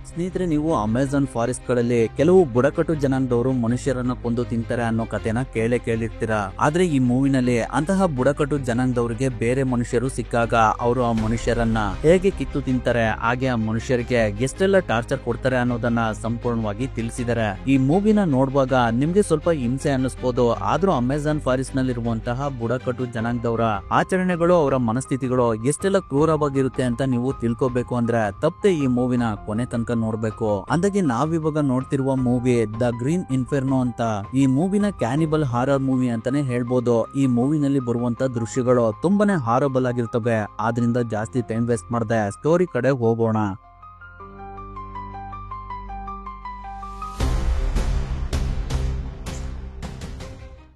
ಸ್ನೇಹಿತರೆ, ನೀವು Amazon forest ಗಳಲ್ಲಿ ಕೆಲವು ಬುಡಕಟ್ಟು ಜನಾಂಗದವರು ಮನುಷ್ಯರನ್ನ ಕೊಂದು ತಿಂತಾರೆ ಅನ್ನೋ ಕಥೆನ ಕೇಳಿರ್ತೀರಾ. ಆದ್ರೆ ಈ ಮೂವಿನಲ್ಲಿ ಅಂತಹ ಬುಡಕಟ್ಟು ಜನಾಂಗದವರಿಗೆ ಬೇರೆ ಮನುಷ್ಯರು ಸಿಕ್ಕಾಗ ಅವರು ಆ ಮನುಷ್ಯರನ್ನ ಹೇಗೆ ಕಿತ್ತು ತಿಂತಾರೆ, ಹಾಗೆ ಆ ಮನುಷ್ಯರಿಗೆ ಎಷ್ಟೆಲ್ಲ ಟಾರ್ಚರ್ ಕೊಡ್ತಾರೆ ಅನ್ನೋದನ್ನ ಸಂಪೂರ್ಣವಾಗಿ ತಿಳಿಸಿದ್ದಾರೆ. ಈ ಮೂವಿನ ನೋಡುವಾಗ ನಿಮ್ಗೆ ಸ್ವಲ್ಪ ಹಿಂಸೆ ಅನ್ನಿಸ್ಬೋದು, ಆದ್ರೂ ಅಮೆಜಾನ್ ಫಾರೆಸ್ಟ್ ನಲ್ಲಿರುವಂತಹ ಬುಡಕಟ್ಟು ಜನಾಂಗದವರ ಆಚರಣೆಗಳು, ಅವರ ಮನಸ್ಥಿತಿಗಳು ಎಷ್ಟೆಲ್ಲ ಕ್ರೂರವಾಗಿರುತ್ತೆ ಅಂತ ನೀವು ತಿಳ್ಕೋಬೇಕು ಅಂದ್ರೆ ತಪ್ಪದೆ ಈ ಮೂವಿನ ಕೊನೆ ತನಕ ನೋಡ್ಬೇಕು. ಅಂದಾಗೆ ನಾವಿವಾಗ ನೋಡ್ತಿರುವ ಮೂವಿ ದ ಗ್ರೀನ್ ಇನ್ಫೆರ್ನೋ ಅಂತ. ಈ ಮೂವಿನ ಕ್ಯಾನಿಬಲ್ ಹಾರರ್ ಮೂವಿ ಅಂತಾನೆ ಹೇಳ್ಬೋದು. ಈ ಮೂವಿನಲ್ಲಿ ಬರುವಂತ ದೃಶ್ಯಗಳು ತುಂಬಾನೇ ಹಾರಬಲ್ ಆಗಿರ್ತವೆ. ಆದ್ರಿಂದ ಜಾಸ್ತಿ ಟೈಮ್ ವೇಸ್ಟ್ ಮಾಡದೆ ಸ್ಟೋರಿ ಕಡೆ ಹೋಗೋಣ.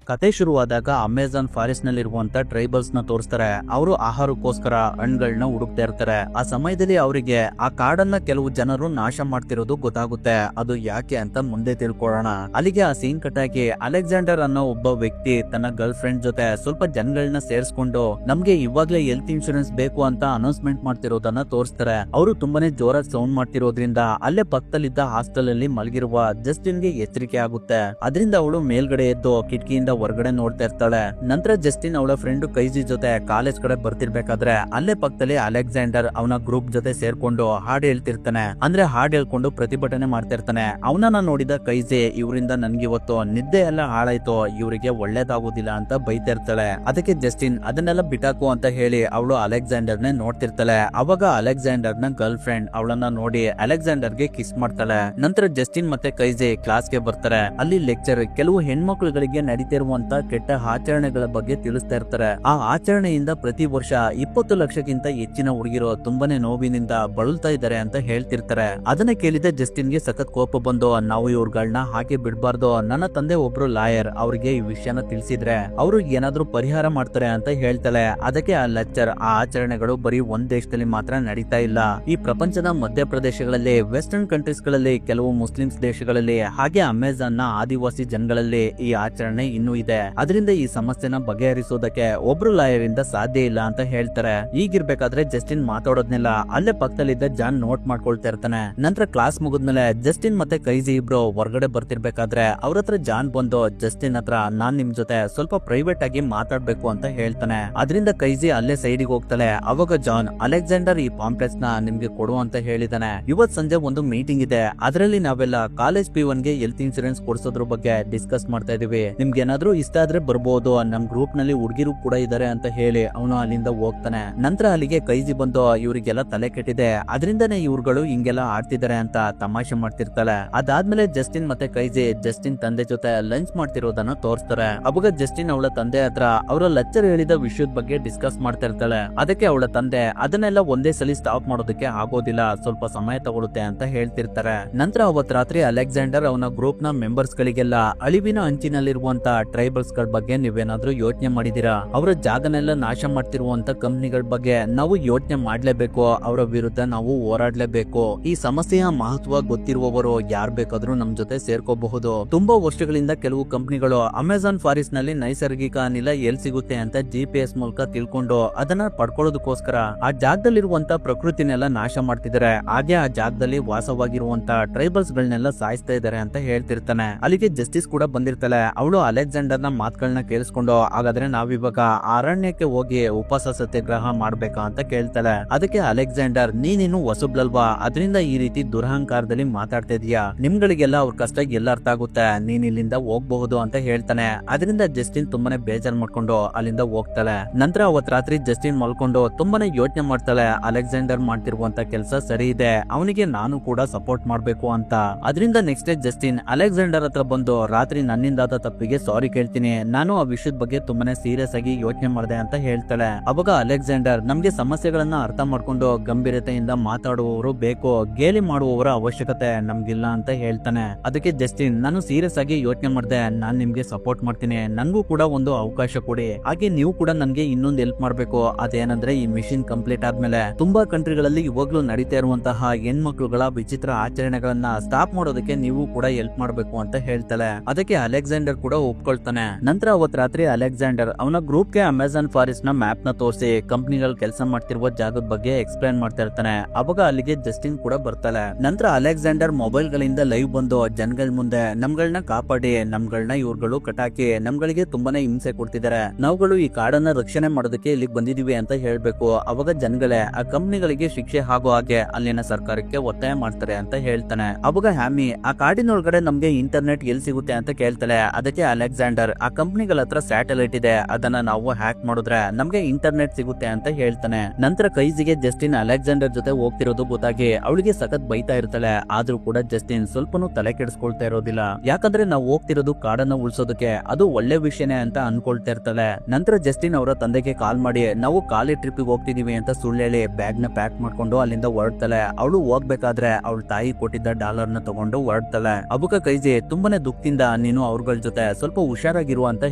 ಕತೆ ಶುರುವಾದಾಗ ಅಮೆಜಾನ್ ಫಾರೆಸ್ಟ್ ನಲ್ಲಿರುವಂತ ಟ್ರೈಬಲ್ಸ್ ನ ತೋರಿಸ್ತಾರೆ. ಅವರು ಆಹಾರಕ್ಕೋಸ್ಕರ ಹಣ್ಣುಗಳನ್ನ ಹುಡುಕ್ತಾ ಇರ್ತಾರೆ. ಆ ಸಮಯದಲ್ಲಿ ಅವರಿಗೆ ಆ ಕಾಡನ್ನ ಕೆಲವು ಜನರು ನಾಶ ಮಾಡ್ತಿರೋದು ಗೊತ್ತಾಗುತ್ತೆ. ಅದು ಯಾಕೆ ಅಂತ ಮುಂದೆ ತಿಳ್ಕೊಳ್ಳೋಣ. ಅಲ್ಲಿಗೆ ಆ ಸೀನ್ ಕಟ್ಟಾಗಿ ಅಲೆಕ್ಸಾಂಡರ್ ಅನ್ನೋ ಒಬ್ಬ ವ್ಯಕ್ತಿ ತನ್ನ ಗರ್ಲ್ ಫ್ರೆಂಡ್ ಜೊತೆ ಸ್ವಲ್ಪ ಜನಗಳನ್ನ ಸೇರಿಸ್ಕೊಂಡು ನಮ್ಗೆ ಇವಾಗ್ಲೇ ಹೆಲ್ತ್ ಇನ್ಶೂರೆನ್ಸ್ ಬೇಕು ಅಂತ ಅನೌನ್ಸ್ಮೆಂಟ್ ಮಾಡ್ತಿರೋದನ್ನ ತೋರಿಸ್ತಾರೆ. ಅವರು ತುಂಬಾನೇ ಜೋರಾಗಿ ಸೌಂಡ್ ಮಾಡ್ತಿರೋದ್ರಿಂದ ಅಲ್ಲೇ ಪಕ್ಕದಲ್ಲಿದ್ದ ಹಾಸ್ಟೆಲ್ ಅಲ್ಲಿ ಮಲಗಿರುವ ಜಸ್ಟಿನ್ ಗೆ ಎಚ್ಚರಿಕೆ ಆಗುತ್ತೆ. ಅದರಿಂದ ಅವಳು ಮೇಲ್ಗಡೆ ಎದ್ದು ಕಿಟಕಿಯಿಂದ ಹೊರಗಡೆ ನೋಡ್ತಾ ಇರ್ತಾಳೆ. ನಂತರ ಜಸ್ಟಿನ್ ಅವಳ ಫ್ರೆಂಡ್ ಕೈಜಿ ಜೊತೆ ಕಾಲೇಜ್ ಕಡೆ ಬರ್ತಿರ್ಬೇಕಾದ್ರೆ ಅಲ್ಲೇ ಪಕ್ಕದಲ್ಲಿ ಅಲೆಕ್ಸಾಂಡರ್ ಅವನ ಗ್ರೂಪ್ ಜೊತೆ ಸೇರ್ಕೊಂಡು ಹಾಡು ಹೇಳ್ತಿರ್ತಾನೆ. ಅಂದ್ರೆ ಹಾಡು ಹೇಳ್ಕೊಂಡು ಪ್ರತಿಭಟನೆ ಮಾಡ್ತಾ ಇರ್ತಾನೆ. ಅವನನ್ನ ನೋಡಿದ ಕೈಜಿ, ಇವರಿಂದ ನನ್ಗಿವತ್ತು ನಿದ್ದೆ ಎಲ್ಲ ಹಾಳಾಯ್ತು, ಇವರಿಗೆ ಒಳ್ಳೇದಾಗೋದಿಲ್ಲ ಅಂತ ಬೈತಾ ಇರ್ತಾಳೆ. ಅದಕ್ಕೆ ಜಸ್ಟಿನ್ ಅದನ್ನೆಲ್ಲ ಬಿಟಾಕು ಅಂತ ಹೇಳಿ ಅವಳು ಅಲೆಕ್ಸಾಂಡರ್ ನೇ ನೋಡ್ತಿರ್ತಾಳೆ. ಅವಾಗ ಅಲೆಕ್ಸಾಂಡರ್ ನ ಗರ್ಲ್ ಫ್ರೆಂಡ್ ಅವಳನ್ನ ನೋಡಿ ಅಲೆಕ್ಸಾಂಡರ್ ಗೆ ಕಿಸ್ ಮಾಡ್ತಾಳೆ. ನಂತರ ಜಸ್ಟಿನ್ ಮತ್ತೆ ಕೈಜಿ ಕ್ಲಾಸ್ ಗೆ ಬರ್ತಾರೆ. ಅಲ್ಲಿ ಲೆಕ್ಚರ್ ಕೆಲವು ಹೆಣ್ಮಕ್ಳುಗಳಿಗೆ ನಡೀತಿರುವ ಕೆಟ್ಟ ಆಚರಣೆಗಳ ಬಗ್ಗೆ ತಿಳಿಸ್ತಾ ಇರ್ತಾರೆ. ಆ ಆಚರಣೆಯಿಂದ ಪ್ರತಿ ವರ್ಷ 20 ಲಕ್ಷಕ್ಕಿಂತ ಹೆಚ್ಚಿನ ಹುಡುಗಿರು ತುಂಬಾನೇ ನೋವಿನಿಂದ ಬಳಲ್ತಾ ಇದ್ದಾರೆ ಅಂತ ಹೇಳ್ತಿರ್ತಾರೆ. ಅದನ್ನ ಕೇಳಿದ ಜಸ್ಟಿನ್ ಗೆ ಸಖತ್ ಕೋಪ ಬಂದು, ನಾವು ಇವ್ರಗಳನ್ನ ಹಾಗೆ ಬಿಡ್ಬಾರ್ದು, ನನ್ನ ತಂದೆ ಒಬ್ರು ಲಾಯರ್, ಅವ್ರಿಗೆ ಈ ವಿಷಯನ ತಿಳಿಸಿದ್ರೆ ಅವರು ಏನಾದ್ರೂ ಪರಿಹಾರ ಮಾಡ್ತಾರೆ ಅಂತ ಹೇಳ್ತಾಳೆ. ಅದಕ್ಕೆ ಆ ಲೆಕ್ಚರ್, ಆ ಆಚರಣೆಗಳು ಬರೀ ಒಂದ್ ದೇಶದಲ್ಲಿ ಮಾತ್ರ ನಡೀತಾ ಇಲ್ಲ, ಈ ಪ್ರಪಂಚದ ಮಧ್ಯಪ್ರದೇಶಗಳಲ್ಲಿ, ವೆಸ್ಟರ್ನ್ ಕಂಟ್ರೀಸ್ ಗಳಲ್ಲಿ, ಕೆಲವು ಮುಸ್ಲಿಮ್ಸ್ ದೇಶಗಳಲ್ಲಿ, ಹಾಗೆ ಅಮೆಜಾನ್ ನ ಆದಿವಾಸಿ ಜನಗಳಲ್ಲಿ ಈ ಆಚರಣೆ ಇನ್ನೂ ಇದೆ. ಅದರಿಂದ ಈ ಸಮಸ್ಯೆನ ಬಗೆಹರಿಸೋದಕ್ಕೆ ಒಬ್ರು ಲಾಯರ್ ಇಂದ ಸಾಧ್ಯ ಇಲ್ಲ ಅಂತ ಹೇಳ್ತಾರೆ. ಈಗಿರ್ಬೇಕಾದ್ರೆ ಜಸ್ಟಿನ್ ಮಾತಾಡೋದ್ನೆಲ್ಲ ಅಲ್ಲೇ ಪಕ್ಕದಲ್ಲಿದ್ದ ಜಾನ್ ನೋಟ್ ಮಾಡ್ಕೊಳ್ತಾ ಇರ್ತಾನೆ. ನಂತರ ಕ್ಲಾಸ್ ಮುಗಿದ್ಮೇಲೆ ಜಸ್ಟಿನ್ ಮತ್ತೆ ಕೈಜಿ ಇಬ್ರು ಹೊರಗಡೆ ಬರ್ತಿರ್ಬೇಕಾದ್ರೆ ಅವ್ರ ಹತ್ರ ಜಾನ್ ಬಂದು ಜಸ್ಟಿನ್ ಹತ್ರ ನಾನ್ ನಿಮ್ ಜೊತೆ ಸ್ವಲ್ಪ ಪ್ರೈವೇಟ್ ಆಗಿ ಮಾತಾಡ್ಬೇಕು ಅಂತ ಹೇಳ್ತಾನೆ. ಅದರಿಂದ ಕೈಜಿ ಅಲ್ಲೇ ಸೈಡಿಗೆ ಹೋಗ್ತಾಳೆ. ಅವಾಗ ಜಾನ್, ಅಲೆಕ್ಸಾಂಡರ್ ಈ ಪಾಂಪ್ಲೆಟ್ಸ್ ನ ನಿಮ್ಗೆ ಕೊಡು ಅಂತ ಹೇಳಿದಾನೆ. ಇವತ್ ಸಂಜೆ ಒಂದು ಮೀಟಿಂಗ್ ಇದೆ, ಅದರಲ್ಲಿ ನಾವೆಲ್ಲ ಕಾಲೇಜ್ P1 ಗೆ ಹೆಲ್ತ್ ಇನ್ಶೂರೆನ್ಸ್ ಕೊಡ್ಸೋದ್ರ ಬಗ್ಗೆ ಡಿಸ್ಕಸ್ ಮಾಡ್ತಾ ಇದೀವಿ. ನಿಮ್ಗೆ ಏನಾದ್ರೂ ಇಷ್ಟ ಆದ್ರೆ ಬರ್ಬೋದು, ನಮ್ ಗ್ರೂಪ್ ನಲ್ಲಿ ಹುಡುಗಿರು ಕೂಡ ಇದಾರೆ ಅಂತ ಹೇಳಿ ಅವನು ಅಲ್ಲಿಂದ ಹೋಗ್ತಾನೆ. ನಂತರ ಅಲ್ಲಿಗೆ ಕೈಜಿ ಬಂದು ಇವರಿಗೆಲ್ಲ ತಲೆ ಕೆಟ್ಟಿದೆ, ಅದರಿಂದನೇ ಇವ್ರುಗಳು ಹಿಂಗೆಲ್ಲ ಆಡ್ತಿದ್ದಾರೆ ಅಂತ ತಮಾಷೆ ಮಾಡ್ತಿರ್ತಾಳೆ. ಅದಾದ್ಮೇಲೆ ಜಸ್ಟಿನ್ ಮತ್ತೆ ಕೈಜಿ ಜಸ್ಟಿನ್ ತಂದೆ ಜೊತೆ ಲಂಚ್ ಮಾಡ್ತಿರೋದನ್ನ ತೋರಿಸ್ತಾರೆ. ಅವಾಗ ಜಸ್ಟಿನ್ ಅವಳ ತಂದೆ ಹತ್ರ ಅವರ ಲೆಕ್ಚರ್ ಹೇಳಿದ ವಿಷಯದ ಬಗ್ಗೆ ಡಿಸ್ಕಸ್ ಮಾಡ್ತಾ ಇರ್ತಾಳೆ. ಅದಕ್ಕೆ ಅವಳ ತಂದೆ ಅದನ್ನೆಲ್ಲ ಒಂದೇ ಸಲ ಸ್ಟಾಪ್ ಮಾಡೋದಕ್ಕೆ ಆಗೋದಿಲ್ಲ, ಸ್ವಲ್ಪ ಸಮಯ ತಗೊಳುತ್ತೆ ಅಂತ ಹೇಳ್ತಿರ್ತಾರೆ. ನಂತರ ಅವತ್ ರಾತ್ರಿ ಅಲೆಕ್ಸಾಂಡರ್ ಅವನ ಗ್ರೂಪ್ ನ ಮೆಂಬರ್ಸ್ ಗಳಿಗೆಲ್ಲ ಅಳಿವಿನ ಅಂಚಿನಲ್ಲಿರುವಂತ ಟ್ರೈಬಲ್ಸ್ ಗಳ ಬಗ್ಗೆ ನೀವೇನಾದ್ರೂ ಯೋಚನೆ ಮಾಡಿದೀರಾ? ಅವರ ಜಾಗನೆಲ್ಲ ನಾಶ ಮಾಡ್ತಿರುವಂತ ಕಂಪ್ನಿಗಳ ಬಗ್ಗೆ ನಾವು ಯೋಚನೆ ಮಾಡ್ಲೇಬೇಕು, ಅವರ ವಿರುದ್ಧ ನಾವು ಹೋರಾಡ್ಲೇಬೇಕು. ಈ ಸಮಸ್ಯೆಯ ಮಹತ್ವ ಗೊತ್ತಿರುವವರು ಯಾರ್ ಬೇಕಾದ್ರೂ ನಮ್ ಜೊತೆ ಸೇರ್ಕೋಬಹುದು. ತುಂಬಾ ವರ್ಷಗಳಿಂದ ಕೆಲವು ಕಂಪ್ನಿಗಳು ಅಮೆಜಾನ್ ಫಾರೆಸ್ಟ್ ನಲ್ಲಿ ನೈಸರ್ಗಿಕ ಅನಿಲ ಎಲ್ ಸಿಗುತ್ತೆ ಅಂತ GPS ಮೂಲಕ ತಿಳ್ಕೊಂಡು ಅದನ್ನ ಪಡ್ಕೊಳ್ಳೋದಕ್ಕೋಸ್ಕರ ಆ ಜಾಗದಲ್ಲಿರುವಂತ ಪ್ರಕೃತಿನೆಲ್ಲ ನಾಶ ಮಾಡ್ತಿದ್ದಾರೆ. ಹಾಗೆ ಆ ಜಾಗದಲ್ಲಿ ವಾಸವಾಗಿರುವಂತ ಟ್ರೈಬಲ್ಸ್ ಗಳನ್ನೆಲ್ಲ ಸಾಯಿಸ್ತಾ ಇದಾರೆ ಅಂತ ಹೇಳ್ತಿರ್ತಾನೆ. ಅಲ್ಲಿಗೆ ಜಸ್ಟಿಸ್ ಕೂಡ ಬಂದಿರ್ತಾಳೆ. ಅವಳು ಅಲೆಕ್ಸಾಂಡರ್ ನ ಮಾತುಗಳನ್ನ ಕೇಳಿಸ್ಕೊಂಡು, ಹಾಗಾದ್ರೆ ನಾವಿವಾಗ ಅರಣ್ಯಕ್ಕೆ ಹೋಗಿ ಉಪವಾಸ ಸತ್ಯಾಗ್ರಹ ಮಾಡ್ಬೇಕಾ ಅಂತ ಕೇಳ್ತಾಳೆ. ಅದಕ್ಕೆ ಅಲೆಕ್ಸಾಂಡರ್, ನೀನೇನು ಹೊಸಬ್ಳಲ್ವಾ, ಅದರಿಂದ ಈ ರೀತಿ ದುರಹಂಕಾರದಲ್ಲಿ ಮಾತಾಡ್ತಾ ಇದೀಯಾ, ನಿಮ್ಗಳಿಗೆಲ್ಲ ಅವ್ರ ಕಷ್ಟ ಎಲ್ಲ ಅರ್ಥ ಆಗುತ್ತೆ, ನೀನ್ ಇಲ್ಲಿಂದ ಹೋಗ್ಬಹುದು ಅಂತ ಹೇಳ್ತಾನೆ. ಅದರಿಂದ ಜಸ್ಟಿನ್ ತುಂಬಾನೇ ಬೇಜಾರ್ ಮಾಡ್ಕೊಂಡು ಅಲ್ಲಿಂದ ಹೋಗ್ತಾಳೆ. ನಂತರ ಅವತ್ ರಾತ್ರಿ ಜಸ್ಟಿನ್ ಮಲ್ಕೊಂಡು ತುಂಬಾನೇ ಯೋಚನೆ ಮಾಡ್ತಾಳೆ, ಅಲೆಕ್ಸಾಂಡರ್ ಮಾಡ್ತಿರುವಂತ ಕೆಲಸ ಸರಿ ಇದೆ, ಅವನಿಗೆ ನಾನು ಕೂಡ ಸಪೋರ್ಟ್ ಮಾಡ್ಬೇಕು ಅಂತ. ಅದರಿಂದ ನೆಕ್ಸ್ಟ್ ಡೇ ಜಸ್ಟಿನ್ ಅಲೆಕ್ಸಾಂಡರ್ ಹತ್ರ ಬಂದು, ರಾತ್ರಿ ನನ್ನಿಂದಾದ ತಪ್ಪಿಗೆ ಸಾರಿ ಕೇಳ್ತೀನಿ, ನಾನು ಆ ವಿಷಯದ ಬಗ್ಗೆ ತುಂಬಾನೇ ಸೀರಿಯಸ್ ಆಗಿ ಯೋಚನೆ ಮಾಡಿದೆ ಅಂತ ಹೇಳ್ತಾಳೆ. ಅವಾಗ ಅಲೆಕ್ಸಾಂಡರ್, ನಮ್ಗೆ ಸಮಸ್ಯೆಗಳನ್ನ ಅರ್ಥ ಮಾಡ್ಕೊಂಡು ಗಂಭೀರತೆಯಿಂದ ಮಾತಾಡುವವರು ಬೇಕು, ಗೇಲಿ ಮಾಡುವವರ ಅವಶ್ಯಕತೆ ನಮ್ಗಿಲ್ಲ ಅಂತ ಹೇಳ್ತಾನೆ. ಅದಕ್ಕೆ ಜಸ್ಟಿನ್, ನಾನು ಸೀರಿಯಸ್ ಆಗಿ ಯೋಚನೆ ಮಾಡಿದೆ, ನಾನ್ ನಿಮ್ಗೆ ಸಪೋರ್ಟ್ ಮಾಡ್ತೀನಿ, ನನ್ಗೂ ಕೂಡ ಒಂದು ಅವಕಾಶ ಕೊಡಿ, ಹಾಗೆ ನೀವು ಕೂಡ ನನ್ಗೆ ಇನ್ನೊಂದು ಹೆಲ್ಪ್ ಮಾಡ್ಬೇಕು. ಅದೇನಂದ್ರೆ ಈ ಮಿಷನ್ ಕಂಪ್ಲೀಟ್ ಆದ್ಮೇಲೆ ತುಂಬಾ ಕಂಟ್ರಿಗಳಲ್ಲಿ ಇವಾಗ್ಲೂ ನಡೀತಾ ಇರುವಂತಹ ಹೆಣ್ಮಕ್ಳುಗಳ ವಿಚಿತ್ರ ಆಚರಣೆಗಳನ್ನ ಸ್ಟಾಪ್ ಮಾಡೋದಕ್ಕೆ ನೀವು ಕೂಡ ಹೆಲ್ಪ್ ಮಾಡ್ಬೇಕು ಅಂತ ಹೇಳ್ತಾಳೆ. ಅದಕ್ಕೆ ಅಲೆಕ್ಸಾಂಡರ್ ಕೂಡ ಒಪ್ಕೊಳ್ತಾನೆ. ತಿಳ್ಕೊಳ್ತಾನೆ. ನಂತರ ಅವತ್ ರಾತ್ರಿ ಅಲೆಕ್ಸಾಂಡರ್ ಅವನ ಗ್ರೂಪ್ ಗೆ ಅಮೆಜಾನ್ ಫಾರೆಸ್ಟ್ ನ ಮ್ಯಾಪ್ ನ ತೋರಿಸಿ ಕಂಪ್ನಿಗಳು ಕೆಲಸ ಮಾಡ್ತಿರುವ ಜಾಗದ ಬಗ್ಗೆ ಎಕ್ಸ್ಪ್ಲೈನ್ ಮಾಡ್ತಾ ಇರ್ತಾನೆ. ಅವಾಗ ಅಲ್ಲಿಗೆ ಜಸ್ಟಿನ್ ಕೂಡ ಬರ್ತಾಳೆ. ನಂತರ ಅಲೆಕ್ಸಾಂಡರ್ ಮೊಬೈಲ್ ಗಳಿಂದ ಲೈವ್ ಬಂದು ಜನಗಳ ಮುಂದೆ ನಮ್ಗಳನ್ನ ಕಾಪಾಡಿ, ನಮ್ಗಳನ್ನ ಇವ್ರುಗಳು ಕಟಾಕಿ ನಮ್ಗಳಿಗೆ ತುಂಬಾನೇ ಹಿಂಸೆ ಕೊಡ್ತಿದ್ದಾರೆ, ನಾವುಗಳು ಈ ಕಾಡನ್ನ ರಕ್ಷಣೆ ಮಾಡೋದಕ್ಕೆ ಇಲ್ಲಿಗೆ ಬಂದಿದೀವಿ ಅಂತ ಹೇಳ್ಬೇಕು. ಅವಾಗ ಜನಗಳೇ ಆ ಕಂಪ್ನಿಗಳಿಗೆ ಶಿಕ್ಷೆ ಆಗೋ ಹಾಗೆ ಅಲ್ಲಿನ ಸರ್ಕಾರಕ್ಕೆ ಒತ್ತಾಯ ಮಾಡ್ತಾರೆ ಅಂತ ಹೇಳ್ತಾನೆ. ಅವಾಗ ಹ್ಯಾಮಿ ಆ ಕಾಡಿನೊಳಗಡೆ ನಮ್ಗೆ ಇಂಟರ್ನೆಟ್ ಎಲ್ಲಿ ಸಿಗುತ್ತೆ ಅಂತ ಕೇಳ್ತಾಳೆ. ಅದಕ್ಕೆ ಅಲೆಕ್ಸಾಂಡರ್ ಆ ಕಂಪ್ನಿಗಳ ಹತ್ರ ಸ್ಯಾಟಲೈಟ್ ಇದೆ, ಅದನ್ನ ನಾವು ಹ್ಯಾಕ್ ಮಾಡಿದ್ರೆ ನಮ್ಗೆ ಇಂಟರ್ನೆಟ್ ಸಿಗುತ್ತೆ ಅಂತ ಹೇಳ್ತಾನೆ. ನಂತರ ಕೈಸಿಗೆ ಜಸ್ಟಿನ್ ಅಲೆಕ್ಸಾಂಡರ್ ಜೊತೆ ಹೋಗ್ತಿರೋದು ಗೊತ್ತಾಗಿ ಅವಳಿಗೆ ಸಖತ್ ಬೈತಾ ಇರ್ತಾಳೆ. ಆದ್ರೂ ಕೂಡ ಜಸ್ಟಿನ್ ಸ್ವಲ್ಪನೂ ತಲೆ ಕೆಡಿಸ್ಕೊಳ್ತಾ ಇರೋದಿಲ್ಲ, ಯಾಕಂದ್ರೆ ನಾವು ಹೋಗ್ತಿರೋದು ಕಾಡನ್ನ ಉಳಿಸೋದಕ್ಕೆ, ಅದು ಒಳ್ಳೆ ವಿಷಯನೇ ಅಂತ ಅನ್ಕೊಳ್ತಾ ಇರ್ತಾಳೆ. ನಂತರ ಜಸ್ಟಿನ್ ಅವರ ತಂದೆಗೆ ಕಾಲ್ ಮಾಡಿ ನಾವು ಖಾಲಿ ಟ್ರಿಪ್ ಹೋಗ್ತಿದೀವಿ ಅಂತ ಸುಳ್ಳು ಹೇಳಿ ಬ್ಯಾಗ್ ನ ಪ್ಯಾಕ್ ಮಾಡ್ಕೊಂಡು ಅಲ್ಲಿಂದ ಹೊರಡ್ತಾಳೆ. ಅವಳು ಹೋಗ್ಬೇಕಾದ್ರೆ ಅವಳ ತಾಯಿ ಕೊಟ್ಟಿದ್ದ ಡಾಲರ್ ನ ತಗೊಂಡು ಹೊರಡ್ತಾಳೆ. ಅಬುಕ ಕೈಜಿ ತುಂಬಾನೇ ದುಃಖದಿಂದ ನೀನು ಅವ್ರಗಳ ಜೊತೆ ಸ್ವಲ್ಪ ಹುಷಾರಾಗಿರುವ ಅಂತ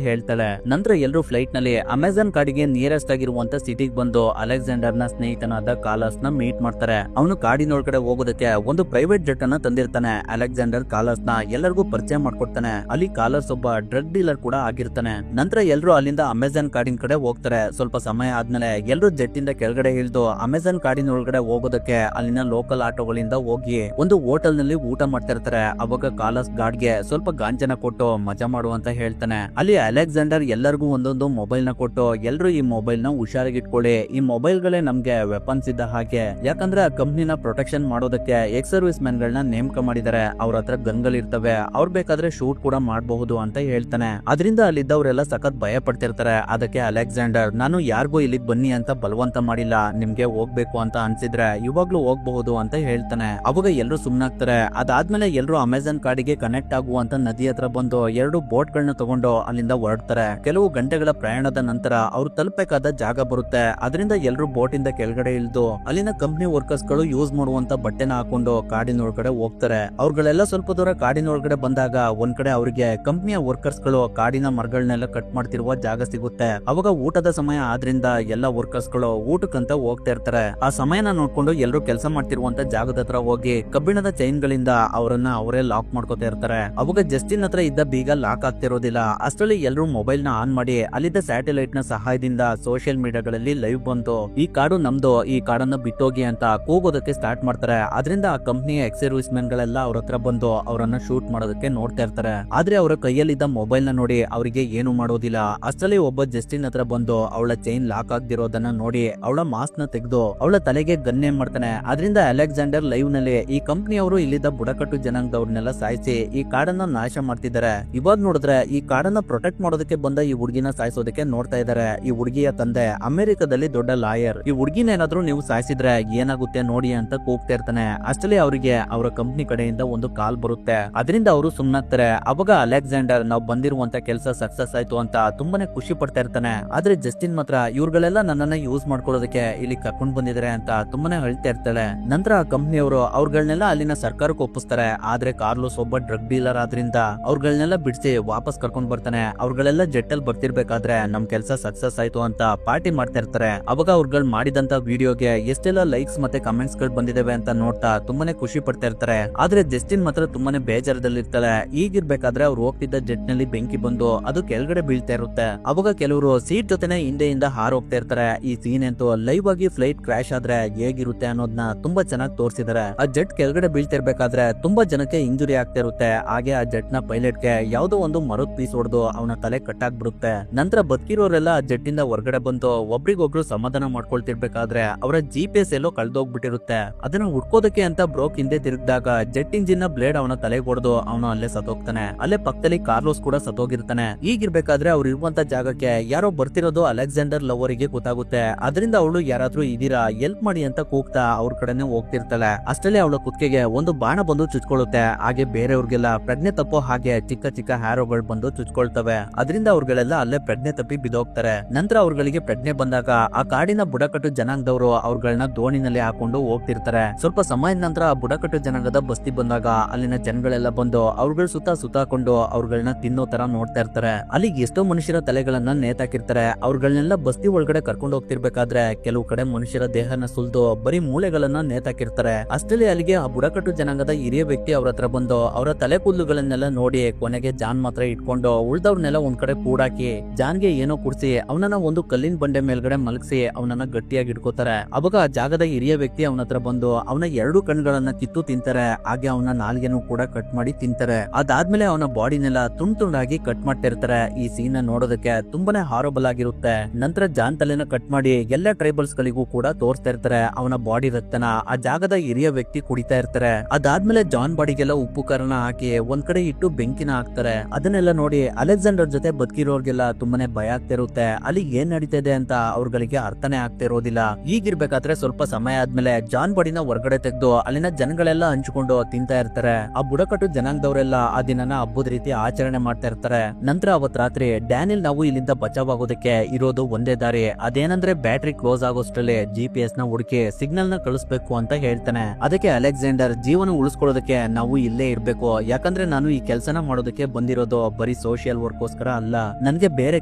ಹೇಳ್ತಾಳೆ. ನಂತರ ಎಲ್ಲರೂ ಫ್ಲೈಟ್ ನಲ್ಲಿ ಅಮೆಜಾನ್ ಕಾಡಿಗೆ ನಿಯರೆಸ್ಟ್ ಆಗಿರುವಂತ ಸಿಟಿಗೆ ಬಂದು ಅಲೆಕ್ಸಾಂಡರ್ ನ ಸ್ನೇಹಿತನಾದ ಕಾಲಸ್ ನ ಮೀಟ್ ಮಾಡ್ತಾರೆ. ಅವನು ಕಾಡಿನೊಳಗಡೆ ಹೋಗೋದಕ್ಕೆ ಒಂದು ಪ್ರೈವೇಟ್ ಜೆಟ್ ಅನ್ನ ತಂದಿರ್ತಾನೆ. ಅಲೆಕ್ಸಾಂಡರ್ ಕಾಲಸ್ ನ ಎಲ್ಲರಿಗೂ ಪರಿಚಯ ಮಾಡ್ಕೊಡ್ತಾನೆ. ಅಲ್ಲಿ ಕಾಲಸ್ ಒಬ್ಬ ಡ್ರಗ್ ಡೀಲರ್ ಕೂಡ ಆಗಿರ್ತಾನೆ. ನಂತರ ಎಲ್ಲರೂ ಅಲ್ಲಿಂದ ಅಮೆಜಾನ್ ಕಾಡಿನ ಕಡೆ ಹೋಗ್ತಾರೆ. ಸ್ವಲ್ಪ ಸಮಯ ಆದ್ಮೇಲೆ ಎಲ್ಲರೂ ಜೆಟ್ ಇಂದ ಕೆಳಗಡೆ ಇಳಿದು ಅಮೆಜಾನ್ ಕಾಡಿನೊಳಗಡೆ ಹೋಗೋದಕ್ಕೆ ಅಲ್ಲಿನ ಲೋಕಲ್ ಆಟೋಗಳಿಂದ ಹೋಗಿ ಒಂದು ಹೋಟೆಲ್ ನಲ್ಲಿ ಊಟ ಮಾಡ್ತಾ ಇರ್ತಾರೆ. ಅವಾಗ ಕಾಲಸ್ ಗಾಡ್ಗೆ ಸ್ವಲ್ಪ ಗಾಂಜನ ಕೊಟ್ಟು ಮಜಾ ಮಾಡುವಂತ ಹೇಳ್ತಾನೆ. ಅಲ್ಲಿ ಅಲೆಕ್ಸಾಂಡರ್ ಎಲ್ಲರಿಗೂ ಒಂದೊಂದು ಮೊಬೈಲ್ ನ ಕೊಟ್ಟು ಎಲ್ರು ಈ ಮೊಬೈಲ್ ನ ಹುಷಾರಾಗಿ ಇಟ್ಕೊಳ್ಳಿ, ಈ ಮೊಬೈಲ್ ಗಳೇ ನಮ್ಗೆ ವೆಪನ್ಸ್ ಇದ್ದ ಹಾಗೆ, ಯಾಕಂದ್ರೆ ಆ ಕಂಪ್ನಿನ ಪ್ರೊಟೆಕ್ಷನ್ ಮಾಡೋದಕ್ಕೆ ಎಕ್ಸ್ ಸರ್ವಿಸ್ ಮ್ಯಾನ್ ಗಳನ್ನ ನೇಮಕ ಮಾಡಿದ್ದಾರೆ, ಅವ್ರ ಹತ್ರ ಗನ್ಗಳು ಇರ್ತವೆ, ಅವ್ರು ಬೇಕಾದ್ರೆ ಶೂಟ್ ಕೂಡ ಮಾಡಬಹುದು ಅಂತ ಹೇಳ್ತಾನೆ. ಅದರಿಂದ ಅಲ್ಲಿದ್ದವರೆಲ್ಲ ಸಖತ್ ಭಯ ಪಡ್ತಿರ್ತಾರೆ. ಅದಕ್ಕೆ ಅಲೆಕ್ಸಾಂಡರ್ ನಾನು ಯಾರಿಗೂ ಇಲ್ಲಿಗೆ ಬನ್ನಿ ಅಂತ ಬಲವಂತ ಮಾಡಿಲ್ಲ, ನಿಮ್ಗೆ ಹೋಗ್ಬೇಕು ಅಂತ ಅನ್ಸಿದ್ರೆ ಇವಾಗ್ಲೂ ಹೋಗ್ಬಹುದು ಅಂತ ಹೇಳ್ತಾನೆ. ಅವಾಗ ಎಲ್ರು ಸುಮ್ನಾಗ್ತಾರೆ. ಅದಾದ್ಮೇಲೆ ಎಲ್ರು ಅಮೆಜಾನ್ ಕಾಡಿಗೆ ಕನೆಕ್ಟ್ ಆಗುವಂತ ನದಿ ಹತ್ರ ಬಂದು 2 ಬೋಟ್ ಗಳನ್ನ ತಗೊಂಡು ಅಲ್ಲಿಂದ ಹೊರಡ್ತಾರೆ. ಕೆಲವು ಗಂಟೆಗಳ ಪ್ರಯಾಣದ ನಂತರ ಅವ್ರು ತಲುಪಬೇಕಾದ ಜಾಗ ಬರುತ್ತೆ. ಅದರಿಂದ ಎಲ್ರು ಬೋಟ್ ಇಂದ ಕೆಳಗಡೆ ಇಳಿದು ಅಲ್ಲಿನ ಕಂಪ್ನಿ ವರ್ಕರ್ಸ್ ಗಳು ಯೂಸ್ ಮಾಡುವಂತ ಬಟ್ಟೆನ ಹಾಕೊಂಡು ಕಾಡಿನೊಳಗಡೆ ಹೋಗ್ತಾರೆ. ಅವ್ರಗಳೆಲ್ಲ ಸ್ವಲ್ಪ ದೂರ ಕಾಡಿನೊಳಗಡೆ ಬಂದಾಗ ಒಂದ್ ಕಡೆ ಅವರಿಗೆ ಕಂಪ್ನಿಯ ವರ್ಕರ್ಸ್ ಗಳು ಕಾಡಿನ ಮರಗಳನ್ನೆಲ್ಲ ಕಟ್ ಮಾಡ್ತಿರುವ ಜಾಗ ಸಿಗುತ್ತೆ. ಅವಾಗ ಊಟದ ಸಮಯ ಆದ್ರಿಂದ ಎಲ್ಲ ವರ್ಕರ್ಸ್ ಗಳು ಊಟಕ್ಕಂತ ಹೋಗ್ತಾ ಇರ್ತಾರೆ. ಆ ಸಮಯನ ನೋಡ್ಕೊಂಡು ಎಲ್ಲರೂ ಕೆಲಸ ಮಾಡ್ತಿರುವಂತ ಜಾಗದ ಹತ್ರ ಹೋಗಿ ಕಬ್ಬಿಣದ ಚೈನ್ ಗಳಿಂದ ಅವರನ್ನ ಅವರೇ ಲಾಕ್ ಮಾಡ್ಕೋತಾ ಇರ್ತಾರೆ. ಅವಾಗ ಜಸ್ಟಿನ್ ಹತ್ರ ಇದ್ದ ಬೀಗ ಲಾಕ್ ಆಗ್ತಿರೋದಿಲ್ಲ. ಅಷ್ಟರಲ್ಲಿ ಎಲ್ಲರೂ ಮೊಬೈಲ್ ನ ಆನ್ ಮಾಡಿ ಅಲ್ಲಿದ್ದ ಸ್ಯಾಟಲೈಟ್ ನ ಸಹಾಯದಿಂದ ಸೋಷಿಯಲ್ ಮೀಡಿಯಾಗಳಲ್ಲಿ ಲೈವ್ ಬಂತು ಈ ಕಾಡು ನಮ್ದು, ಈ ಕಾಡನ್ನ ಬಿಟ್ಟೋಗಿ ಅಂತ ಕೂಗೋದಕ್ಕೆ ಸ್ಟಾರ್ಟ್ ಮಾಡ್ತಾರೆ. ಅದರಿಂದ ಆ ಕಂಪ್ನಿಯ ಎಕ್ಸ್ ಸರ್ವಿಸ್ ಮ್ಯಾನ್ ಗಳೆಲ್ಲ ಅವ್ರ ಹತ್ರ ಬಂದು ಅವರನ್ನ ಶೂಟ್ ಮಾಡೋದಕ್ಕೆ ನೋಡ್ತಾ ಇರ್ತಾರೆ. ಆದ್ರೆ ಅವರ ಕೈಯಲ್ಲಿದ್ದ ಮೊಬೈಲ್ ನ ನೋಡಿ ಅವರಿಗೆ ಏನು ಮಾಡೋದಿಲ್ಲ. ಅಷ್ಟರಲ್ಲಿ ಒಬ್ಬ ಜಸ್ಟಿನ್ ಹತ್ರ ಬಂದು ಅವಳ ಚೈನ್ ಲಾಕ್ ಆಗ್ದಿರೋದನ್ನ ನೋಡಿ ಅವಳ ಮಾಸ್ಕ್ ನ ತೆಗೆದು ಅವಳ ತಲೆಗೆ ಗನ್ನೇ ಮಾಡ್ತಾನೆ. ಅದರಿಂದ ಅಲೆಕ್ಸಾಂಡರ್ ಲೈವ್ ನಲ್ಲಿ ಈ ಕಂಪ್ನಿಯವರು ಇಲ್ಲಿದ್ದ ಬುಡಕಟ್ಟು ಜನಾಂಗದವ್ರನ್ನೆಲ್ಲ ಸಾಯಿಸಿ ಈ ಕಾಡನ್ನ ನಾಶ ಮಾಡ್ತಿದ್ದಾರೆ. ಇವಾಗ ನೋಡಿದ್ರೆ ಈ ಕಾಡನ್ನ ಪ್ರೊಟೆಕ್ಟ್ ಮಾಡೋದಕ್ಕೆ ಬಂದ ಈ ಹುಡುಗಿನ ಸಾಯಿಸೋದಕ್ಕೆ ನೋಡ್ತಾ ಇದ್ದಾರೆ. ಈ ಹುಡುಗಿಯ ತಂದೆ ಅಮೆರಿಕದಲ್ಲಿ ದೊಡ್ಡ ಲಾಯರ್. ಈ ಹುಡುಗಿನ ಏನಾದ್ರೂ ನೀವು ಸಾಯಿಸಿದ್ರೆ ಏನಾಗುತ್ತೆ ನೋಡಿ ಅಂತ ಕೂಗ್ತಾ ಇರ್ತಾನೆ. ಅಷ್ಟರಲ್ಲಿ ಅವರಿಗೆ ಅವರ ಕಂಪ್ನಿ ಕಡೆಯಿಂದ ಒಂದು ಕಾಲ್ ಬರುತ್ತೆ. ಅದರಿಂದ ಅವರು ಸುಮ್ನಾಗ್ತಾರೆ. ಅವಾಗ ಅಲೆಕ್ಸಾಂಡರ್ ನಾವು ಬಂದಿರುವಂತ ಕೆಲಸ ಸಕ್ಸಸ್ ಆಯ್ತು ಅಂತ ತುಂಬಾನೇ ಖುಷಿ ಪಡ್ತಾ ಇರ್ತಾನೆ. ಆದ್ರೆ ಜಸ್ಟಿನ್ ಮಾತ್ರ ಇವ್ರುಗಳೆಲ್ಲ ನನ್ನನ್ನ ಯೂಸ್ ಮಾಡ್ಕೊಳ್ಳೋದಕ್ಕೆ ಇಲ್ಲಿ ಕರ್ಕೊಂಡ್ ಬಂದಿದ್ದಾರೆ ಅಂತ ತುಂಬಾನೇ ಹೇಳ್ತಾ ಇರ್ತಾಳೆ. ನಂತರ ಆ ಕಂಪ್ನಿಯವರು ಅವ್ರಗಳನ್ನೆಲ್ಲ ಅಲ್ಲಿನ ಸರ್ಕಾರಕ್ಕೆ ಒಪ್ಪಿಸ್ತಾರೆ. ಆದ್ರೆ ಕಾರ್ಲೋಸ್ ಒಬ್ಬ ಡ್ರಗ್ ಡೀಲರ್ ಆದ್ರಿಂದ ಅವ್ರಗಳನ್ನೆಲ್ಲ ಬಿಡಿಸಿ ವಾಪಸ್ ಕರ್ಕೊಂಡ್ ಬರ್ತಾನೆ. ಅವ್ರಗಳೆಲ್ಲ ಜೆಟ್ ಅಲ್ಲಿ ಬರ್ತಿರ್ಬೇಕಾದ್ರೆ ನಮ್ ಕೆಲಸ ಸಕ್ಸಸ್ ಆಯ್ತು ಅಂತ ಪಾರ್ಟಿ ಮಾಡ್ತಾ ಇರ್ತಾರೆ. ಅವಾಗ ಅವ್ರಗಳು ಮಾಡಿದಂತ ವಿಡಿಯೋಗೆ ಎಷ್ಟೆಲ್ಲ ಲೈಕ್ಸ್ ಮತ್ತೆ ಕಮೆಂಟ್ಸ್ ಗಳು ಬಂದಿದ್ದಾವೆ ಅಂತ ನೋಡ್ತಾ ತುಂಬಾನೇ ಖುಷಿ ಪಡ್ತಾ ಇರ್ತಾರೆ. ಆದ್ರೆ ಜಸ್ಟಿನ್ ಮಾತ್ರ ತುಂಬಾನೇ ಬೇಜಾರದಲ್ಲಿ ಇರ್ತಾಳೆ. ಈಗಿರ್ಬೇಕಾದ್ರೆ ಅವ್ರು ಹೋಗ್ತಿದ್ದ ಜೆಟ್ ನಲ್ಲಿ ಬೆಂಕಿ ಬಂದು ಅದು ಕೆಳಗಡೆ ಬೀಳ್ತಾ ಇರುತ್ತೆ. ಅವಾಗ ಕೆಲವರು ಸೀಟ್ ಜೊತೆನೆ ಹಿಂದೆಯಿಂದ ಹಾರ ಹೋಗ್ತಾ ಇರ್ತಾರೆ. ಈ ಸೀನ್ ಅಂತೂ ಲೈವ್ ಆಗಿ ಫ್ಲೈಟ್ ಕ್ರಾಶ್ ಆದ್ರೆ ಹೇಗಿರುತ್ತೆ ಅನ್ನೋದನ್ನ ತುಂಬಾ ಚೆನ್ನಾಗಿ ತೋರಿಸಿದ್ದಾರೆ. ಆ ಜೆಟ್ ಕೆಳಗಡೆ ಬೀಳ್ತಿರ್ಬೇಕಾದ್ರೆ ತುಂಬಾ ಜನಕ್ಕೆ ಇಂಜುರಿ ಆಗ್ತಾ ಇರುತ್ತೆ. ಹಾಗೆ ಆ ಜೆಟ್ ನ ಪೈಲಟ್ ಗೆ ಯಾವ್ದೋ ಒಂದು ಮರದ ಪೀಸ್ ಹೊಡೆದು ಅವನ ತಲೆ ಕಟ್ಟಾಗ್ಬಿಡುತ್ತೆ. ನಂತರ ಬದುಕಿರೋರೆಲ್ಲ ಆ ಜೆಟ್ ಇಂದ ಹೊರಗಡೆ ಬಂದು ಒಬ್ರಿಗೊಬ್ರು ಸಮಾಧಾನ ಮಾಡ್ಕೊಳ್ತಿರ್ಬೇಕಾದ್ರೆ ಅವರ GPS ಎಲ್ಲೋ ಕಳ್ದೋಗ್ಬಿಟ್ಟಿರುತ್ತೆ. ಅದನ್ನ ಹುಡ್ಕೋದಕ್ಕೆ ಅಂತ ಬ್ರೋಕ್ ಹಿಂದೆ ತಿರುಗಿದಾಗ ಜೆಟ್ ಇಂಜಿನ್ ನ ಬ್ಲೇಡ್ ಅವನ ತಲೆಗೆ ಹೊಡೆದು ಅವನು ಅಲ್ಲೇ ಸತ್ತೋಗ್ತಾನೆ. ಅಲ್ಲೇ ಪಕ್ಕದಲ್ಲಿ ಕಾರ್ಲೋಸ್ ಕೂಡ ಸತ್ತೋಗಿರ್ತಾನೆ. ಈಗಿರ್ಬೇಕಾದ್ರೆ ಅವ್ರು ಇರುವಂತ ಜಾಗಕ್ಕೆ ಯಾರೋ ಬರ್ತಿರೋದು ಅಲೆಕ್ಸಾಂಡರ್ ಲವರಿಗೆ ಗೊತ್ತಾಗುತ್ತೆ. ಅದರಿಂದ ಅವಳು ಯಾರಾದ್ರೂ ಇದೀರಾ ಹೆಲ್ಪ್ ಮಾಡಿ ಅಂತ ಕೂಗ್ತಾ ಅವ್ರ ಕಡೆನೆ ಹೋಗ್ತಿರ್ತಾಳೆ. ಅಷ್ಟರಲ್ಲಿ ಅವಳ ಕುತ್ತಿಗೆಗೆ ಒಂದು ಬಾಣ ಬಂದು ಚುಚ್ಕೊಳ್ಳುತ್ತೆ. ಹಾಗೆ ಬೇರೆಯವ್ರಿಗೆಲ್ಲ ಪ್ರಜ್ಞೆ ತಪ್ಪೋ ಹಾಗೆ ಚಿಕ್ಕ ಚಿಕ್ಕ ಹ್ಯಾರೋಗಳು ಬಂದು ಚುಚ್ಕೊಳ್ತವೆ. ಅದರಿಂದ ಅವ್ರಗಳೆಲ್ಲ ಅಲ್ಲೇ ಪ್ರಜ್ಞೆ ತಪ್ಪಿ ಬಿದ್ದೋಗ್ತಾರೆ. ನಂತರ ಅವ್ರಗಳಿಗೆ ಪ್ರಜ್ಞೆ ಬಂದಾಗ ಆ ಕಾಡಿನ ಬುಡಕಟ್ಟು ಜನಾಂಗದವರು ಅವ್ರಗಳನ್ನ ದೋಣಿನಲ್ಲಿ ಹಾಕೊಂಡು ಹೋಗ್ತಿರ್ತಾರೆ. ಸ್ವಲ್ಪ ಸಮಯದ ನಂತರ ಆ ಬುಡಕಟ್ಟು ಜನಾಂಗದ ಬಸ್ತಿ ಬಂದಾಗ ಅಲ್ಲಿನ ಜನಗಳೆಲ್ಲ ಬಂದು ಅವ್ರಗಳ ಸುತ್ತಾಕೊಂಡು ಅವ್ರಗಳನ್ನ ತಿನ್ನೋ ತರ ನೋಡ್ತಾ ಇರ್ತಾರೆ. ಅಲ್ಲಿ ಎಷ್ಟೋ ಮನುಷ್ಯರ ತಲೆಗಳನ್ನ ನೇತಾಕಿರ್ತಾರೆ. ಅವ್ರಗಳನ್ನೆಲ್ಲ ಬಸ್ತಿ ಒಳಗಡೆ ಕರ್ಕೊಂಡು ಹೋಗ್ತಿರ್ಬೇಕಾದ್ರೆ ಕೆಲವು ಕಡೆ ಮನುಷ್ಯರ ದೇಹನ ಸುಲ್ದು ಬರೀ ಮೂಳೆಗಳನ್ನ ನೇತಾಕಿರ್ತಾರೆ. ಅಷ್ಟರಲ್ಲಿ ಅಲ್ಲಿಗೆ ಆ ಬುಡಕಟ್ಟು ಜನಾಂಗದ ಹಿರಿಯ ವ್ಯಕ್ತಿ ಅವ್ರ ಹತ್ರ ಬಂದು ಅವರ ತಲೆ ಕೂದಲುಗಳನ್ನೆಲ್ಲ ನೋಡಿ ಕೊನೆಗೆ ಜಾನ್ ಮಾತ್ರ ಇಟ್ಕೊಂಡು ತಗೊಂಡು ಉಳ್ದವ್ರನ್ನೆಲ್ಲ ಒಂದ್ ಕಡೆ ಕೂಡಾಕಿ ಜಾನ್ಗೆ ಏನೋ ಕುಡ್ಸಿ ಅವನನ್ನ ಒಂದು ಕಲ್ಲಿನ ಬಂಡೆ ಮೇಲ್ಗಡೆ ಮಲಗಿಸಿ ಅವನನ್ನ ಗಟ್ಟಿಯಾಗಿ ಇಟ್ಕೋತಾರೆ. ಅವಾಗ ಆ ಜಾಗದ ಹಿರಿಯ ವ್ಯಕ್ತಿ ಅವನ ಹತ್ರ ಬಂದು ಅವನ 2 ಕಣ್ಗಳನ್ನ ಕಿತ್ತು ತಿಂತಾರೆ. ಹಾಗೆ ಅವನ ನಾಲ್ಗೆನೂ ಕೂಡ ಕಟ್ ಮಾಡಿ ತಿಂತಾರೆ. ಅದಾದ್ಮೇಲೆ ಅವನ ಬಾಡಿನೆಲ್ಲ ತುಂಡಾಗಿ ಕಟ್ ಮಾಡ್ತಿರ್ತಾರೆ. ಈ ಸೀನ್ ನೋಡೋದಕ್ಕೆ ತುಂಬಾನೇ ಹಾರಬಲ್ ಆಗಿರುತ್ತೆ. ನಂತರ ಜಾನ್ ತಲೆನ ಕಟ್ ಮಾಡಿ ಎಲ್ಲ ಟ್ರೈಬಲ್ಸ್ ಗಳಿಗೂ ಕೂಡ ತೋರಿಸ್ತಾ ಇರ್ತಾರೆ ಅವನ ಬಾಡಿ ರಕ್ತನ. ಆ ಜಾಗದ ಹಿರಿಯ ವ್ಯಕ್ತಿ ಕುಡಿತಾ ಇರ್ತಾರೆ. ಅದಾದ್ಮೇಲೆ ಜಾನ್ ಬಾಡಿಗೆಲ್ಲ ಉಪ್ಪು ಖಾರನ ಹಾಕಿ ಒಂದ್ ಕಡೆ ಇಟ್ಟು ಬೆಂಕಿನ ಹಾಕ್ತಾರೆ. ಅದನ್ನೆಲ್ಲ ನೋಡಿ ಅಲೆಕ್ಸಾಂಡರ್ ಜೊತೆ ಬದುಕಿರೋರ್ಗೆಲ್ಲ ತುಂಬಾನೇ ಭಯ ಆಗ್ತಿರುತ್ತೆ. ಅಲ್ಲಿ ಏನ್ ನಡೀತಾ ಇದೆ ಅಂತ ಅವ್ರಗಳಿಗೆ ಅರ್ಥನೇ ಆಗ್ತಿರೋದಿಲ್ಲ. ಈಗಿರ್ಬೇಕಾದ್ರೆ ಸ್ವಲ್ಪ ಸಮಯ ಆದ್ಮೇಲೆ ಜಾನ್ ಬಾಡಿನ ಹೊರಗಡೆ ತೆಗೆದು ಅಲ್ಲಿನ ಜನಗಳೆಲ್ಲ ಹಂಚ್ಕೊಂಡು ತಿಂತಾ ಇರ್ತಾರೆ. ಆ ಬುಡಕಟ್ಟು ಜನಾಂಗದವರೆಲ್ಲ ಆ ದಿನನ ಹಬ್ಬದ ರೀತಿ ಆಚರಣೆ ಮಾಡ್ತಾ ಇರ್ತಾರೆ. ನಂತರ ಅವತ್ ರಾತ್ರಿ ಡ್ಯಾನಿಲ್ ನಾವು ಇಲ್ಲಿಂದ ಬಚಾವ್ ಆಗೋದಕ್ಕೆ ಇರೋದು ಒಂದೇ ದಾರಿ, ಅದೇನಂದ್ರೆ ಬ್ಯಾಟ್ರಿ ಕ್ಲೋಸ್ ಆಗೋಷ್ಟರಲ್ಲಿ GPS ನ ಹುಡುಕಿ ಸಿಗ್ನಲ್ ನ ಕಳಿಸ್ಬೇಕು ಅಂತ ಹೇಳ್ತಾನೆ. ಅದಕ್ಕೆ ಅಲೆಕ್ಸಾಂಡರ್ ಜೀವನ ಉಳಿಸ್ಕೊಳ್ಳೋದಕ್ಕೆ ನಾವು ಇಲ್ಲೇ ಇರ್ಬೇಕು, ಯಾಕಂದ್ರೆ ನಾನು ಈ ಕೆಲಸನ ಮಾಡೋದಕ್ಕೆ ಬಂದಿರೋದು ಬರೀ ಸೋಷಿಯಲ್ ವರ್ಕ್ಗೋಸ್ಕರ ಅಲ್ಲ, ನನ್ಗೆ ಬೇರೆ